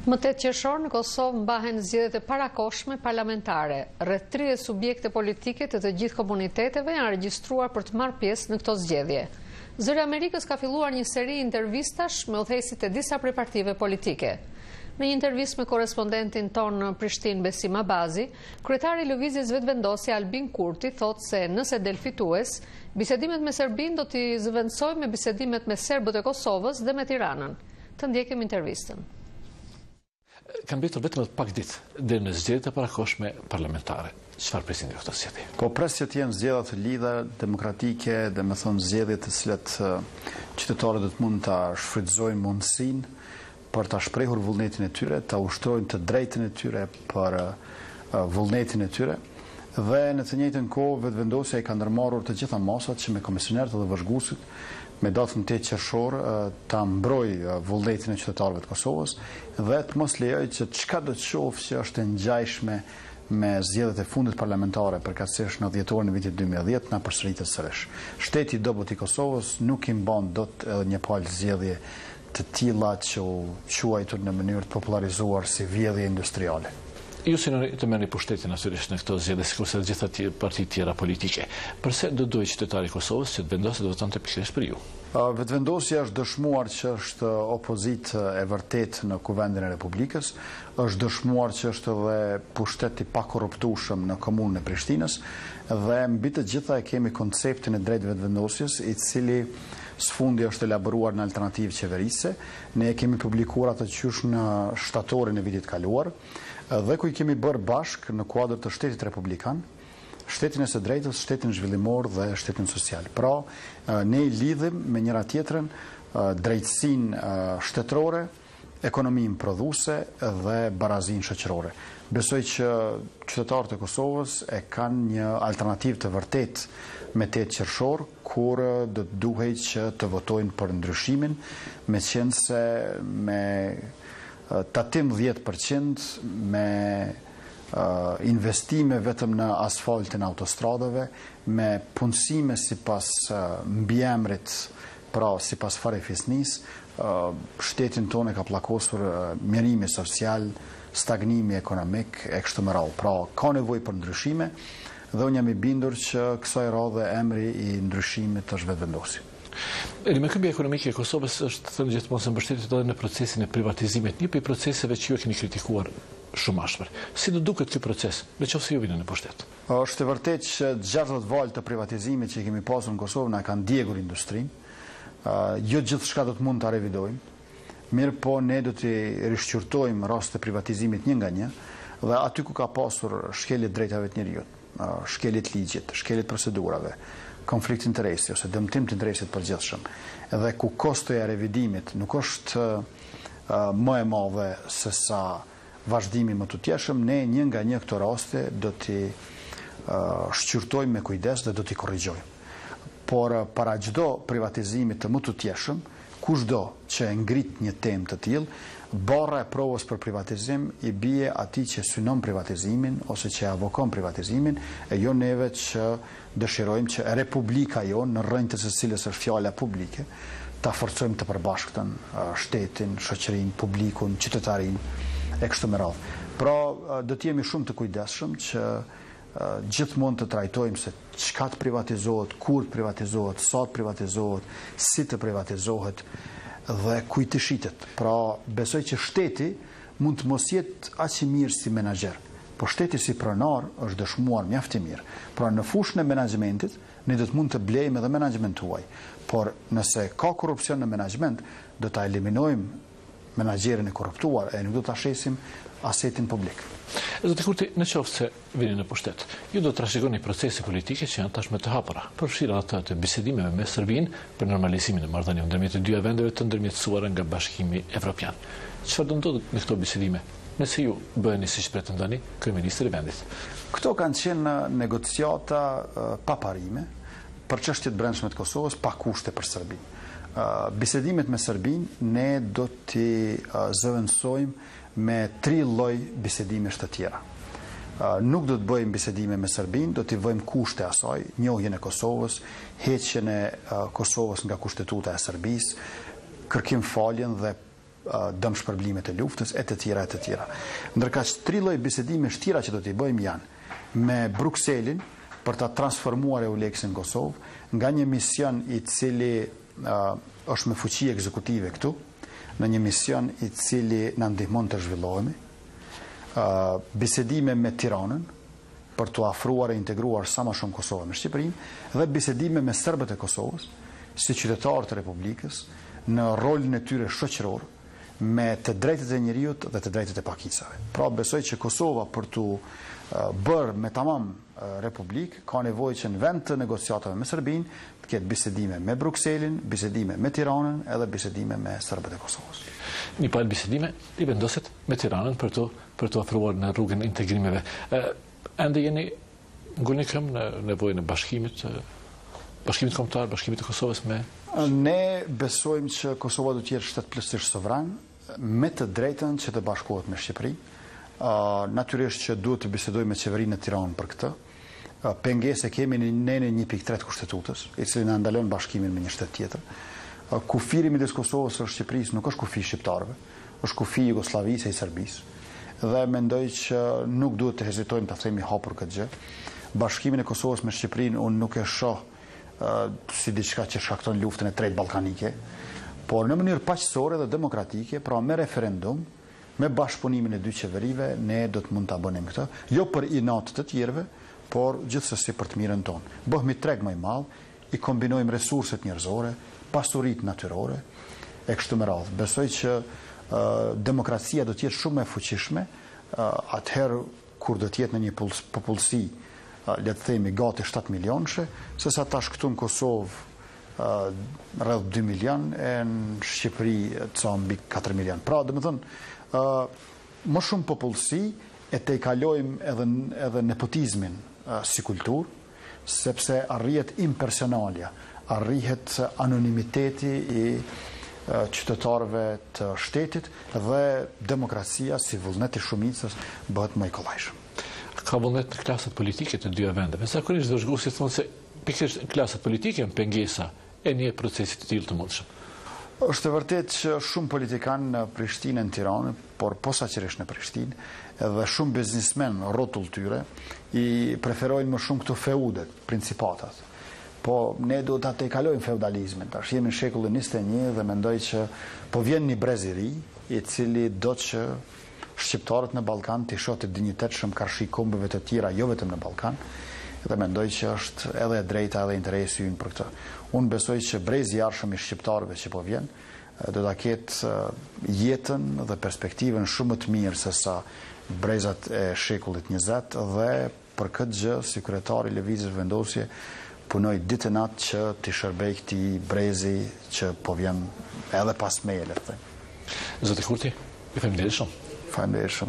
Më 8 qershor në Kosovë mbahen zgjedhjet e parakohshme parlamentare. Rreth 30 subjekte politike të gjithë komuniteteve janë regjistruar për të marrë pjesë në këto zgjedhje. Zëri i Amerikës ka filluar një seri intervistash me udhëheqësit e disa prej partive politike. Në një intervistë me korrespondentin ton në Prishtinë Besim Abazi, kryetari i lëvizjes vetëvendosje Albin Kurti thotë se nëse del fitues, bisedimet me Serbinë do t'i zëvendësojë me bisedimet me serbët e Kosovës dhe me Tiranën. Të ndjekim intervistën. Kanë mbetur vetëm pak ditë deri në zgjedhjet e parakohshme parlamentare. Çfarë presin këto zgjedhje? Po pres që të jenë zgjedhje të lidha, demokratike, dhe me thonë zgjedhje të cilat qytetarët do të mund ta shfrytëzojnë mundësinë për ta shprehur vullnetin e tyre, ta ushtrojnë të drejtën e tyre për vullnetin e tyre. Dhe në të njëjtën kohë vetëvendosja i ka ndërmarrur të gjitha masat që me komisionerët dhe vëzhguesit me datën 8 qershor ta mbroj vullnetin e qytetarëve të Kosovës dhe të mos lejoj që çka do të shohë që është e ngjajshme me zgjedhjet e fundit parlamentare përkatësisht në dhjetorin e vitit 2010 na përsëritet sërish. Shteti i dobët i Kosovës nuk i mban dot edhe një palë zgjedhje të tilla që u quajtur në mënyrë të popularizuar si vjedhje industriale. Ju sinoni të merrni pushtetin natyrisht në këto zgjedhje, sikurse të gjitha partitë tjera politike. Përse do dojë qytetari i Kosovës që të vendoset të votonte pikërisht për ju? Vetëvendosja është dëshmuar që është opozitë e vërtet në Kuvendin e Republikës, është dëshmuar që është edhe pushtet i pakorruptueshëm në komunën e Prishtinës dhe mbi të gjitha e kemi konceptin e drejtë vetëvendosjes, i cili sfundi është elaboruar në alternativë qeverise. Ne e kemi publikuar atë qysh në shtatorin e vitit kaluar dhe ku i kemi bërë bashk në kuadër të shtetit republikan, shtetin e së drejtës, shtetin zhvillimor dhe shtetin social. Pra, ne i lidhim me njëra tjetrën drejtësinë shtetërore, ekonominë prodhuese dhe barazinë shoqërore. Besoj që qytetarët e Kosovës e kanë një alternativë të vërtetë me 8 qershor, kur do të duhej që të votojnë për ndryshimin, meqense me tatim 10% me investime vetëm në asfaltin autostradave, me punësime sipas mbiemrit, pra sipas farefisnis, shtetin tonë ka pllakosur mjerimi social, stagnimi ekonomik e kështu me radhë. Pra ka nevojë për ndryshime dhe unë jam i bindur që kësaj radhe emri i ndryshimit është vetëvendosje. Rimekëmbja ekonomike e Kosovës është thënë gjithmonë se mbështetet edhe në procesin e privatizimit, një prej proceseve që ju e keni kritikuar shumë ashpër. Si do duket ky proces, nëse ju vini në pushtet? Është e vërtetë që 60 valë të privatizimit që kemi pasur në Kosovë na kanë djegur industrinë. Jo gjithçka do të mund ta revidojmë. Mirë po ne do të rishqyrtojmë rastet e privatizimit një nga një dhe aty ku ka pasur shkelje drejtave të njerëzit, shkelje të ligjit, shkelje të procedurave, konflikt interesi ose dëmtim të interesit përgjithshëm, dhe ku kostoja e revidimit nuk është më e madhe se sa vazhdimi më tutjeshëm, ne një nga një këto raste do t'i shqyrtojmë me kujdes dhe do t'i korrigjojmë. Por para çdo privatizimi të më tutjeshëm, kushdo që e ngrit një temë të tillë, barra e provës për privatizim i bie atij që synon privatizimin ose që avokon privatizimin, e jo neve që dëshirojmë që Republika jonë, në rrënjë të së cilës është fjala publike, ta forcojmë të përbashkëtën shtetin, shoqërinë, publikun, qytetarinë e kështu me radhë. Pra, do të jemi shumë të kujdesshëm që gjithmonë të trajtojmë se çka të privatizohet, kur të privatizohet, sa të privatizohet, si të privatizohet dhe kujt të shitet. Pra, besoj që shteti mund të mos jetë aq i mirë si menaxher, po shteti si pronar është dëshmuar mjaft i mirë. Pra, në fushën e menaxhmentit ne do të mund të blejmë edhe menaxhmentin tuaj, por nëse ka korrupsion në menaxhment, do ta eliminojmë menaxherin e korruptuar e nuk do ta shesim asetin publik. Zoti Kurti, në qoftë se vini në pushtet, ju do të trashëgoni procese politike që janë tashmë të hapura, përfshirë ato të bisedimeve me Serbinë për normalizimin e marrëdhënieve ndërmjet të dy vendeve të ndërmjetësuara nga Bashkimi Evropian. Çfarë do ndodhet në këto bisedime, nëse ju bëheni siç pretendoni kryeministri i vendit? Këto kanë qenë negociata pa parime për çështjet brendshme të Kosovës, pa kushte për Serbinë. Bisedimet me Serbinë ne do t'i zëvendësojmë me 3 lloj bisedimesh të tjera. Nuk do të bëjmë bisedime me Serbinë, do t'i vëjmë kushte asaj, njohjen e Kosovës, heqjen e Kosovës nga kushtetuta e Serbisë, kërkim faljen dhe dëm shpërblimet e luftës, e të tjera, e të tjera. Ndërkaq 3 lloj bisedime shtira që do t'i bëjmë janë me Brukselin për ta transformuar EULEX-in në Kosovë, nga një mision i cili është me fuqi ekzekutive këtu, në një mision i cili na ndihmon të zhvillohemi, bisedime me Tiranën për të afruar e integruar sa më shumë Kosovën me Shqipërinë, dhe bisedime me serbët e Kosovës si qytetarë të Republikës në rolin e tyre shoqëror me të drejtet e njeriut dhe të drejtet e pakicave. Pra besoj që Kosova për të bërë me tamam Republik ka nevojë që në vend të negociatave me Serbinë të ketë bisedime me Brukselin, bisedime me Tiranën edhe bisedime me serbët e Kosovës. Një palë bisedime i vendoset me Tiranën për të ofruar në rrugën e integrimeve. Ende jeni ngulikëm në nevojën e bashkimit kombëtar, bashkimit të Kosovës me... Ne besojmë që Kosova do të jetë shtet plotësisht sovran, me të drejtën që të bashkohet me Shqipërinë. Natyrisht që duhet të bisedojmë me qeverinë e Tiranën për këtë. Pengese kemi ne në 1.3 kushtetutës, i cili na ndalon bashkimin me një shtet tjetër. Kufiri midis Kosovës dhe Shqipërisë nuk është kufi shqiptarëve, është kufi Jugosllavisë e Serbisë. Dhe mendoj që nuk duhet të hezitojmë ta themi hapur këtë gjë. Bashkimin e Kosovës me Shqipërinë unë nuk e shoh si diçka që shkakton luftën e tretë ballkanike, por në mënyrë paqësore dhe demokratike, pra me referendum, me bashkëpunimin e dy qeverive, ne do të mund ta bënim këtë, jo për inat të tjerëve, por gjithsesi për të mirën tonë. Bëhemi treg më i madh, i kombinojmë resurset njerëzore, pasuritë natyrore e kështu me radhë. Besoj që demokracia do të jetë shumë e fuqishme atëherë kur do të jetë në një popullsi le të themi gati 7 milionëshe, sesa tash këtu në Kosovë rreth 2 milion e në Shqipëri ca mbi 4 milion. Pra, domethënë, më shumë popullsi e te i kalojmë edhe nepotizmin si kulturë, sepse arrihet impersonalja, arrihet anonimiteti i qytetarëve të shtetit dhe demokracia si vullnet i shumicës bëhet më i kollajshëm. Ka vullnet në klasat politike të dyja vendeve. Zakonisht vëzhguesit thonë se pikërisht klasat politike janë pengesa e një procesit të tillë të mundshëm. Është e vërtetë që shumë politikanë në Prishtinë, në Tiranë, por posaçërisht në Prishtinë, edhe shumë biznismen rrotull tyre i preferojnë më shumë këto feudet, principatat. Po ne duhet ta tejkalojmë feudalizmin. Tash jemi në shekullin 21 dhe mendoj që po vjen një brez i ri, i cili do që shqiptarët në Ballkan të shohin të dinjitetshëm karshi kombëve të tjera, jo vetëm në Ballkan, dhe mendoj që është edhe e drejta edhe interesi ynë për këtë. Unë besoj që brezi i arshëm i shqiptarëve që po vjen do ta ketë jetën dhe perspektivën shumë më të mirë se sa brezat e shekullit 20 dhe për këtë gjë si kryetari i Lëvizjes Vendosje punoj ditë e natë që t'i shërbej këtij brezi që po vjen edhe pas meje, le të them. Zoti Kurti, ju faleminderit shumë. Faleminderit shumë.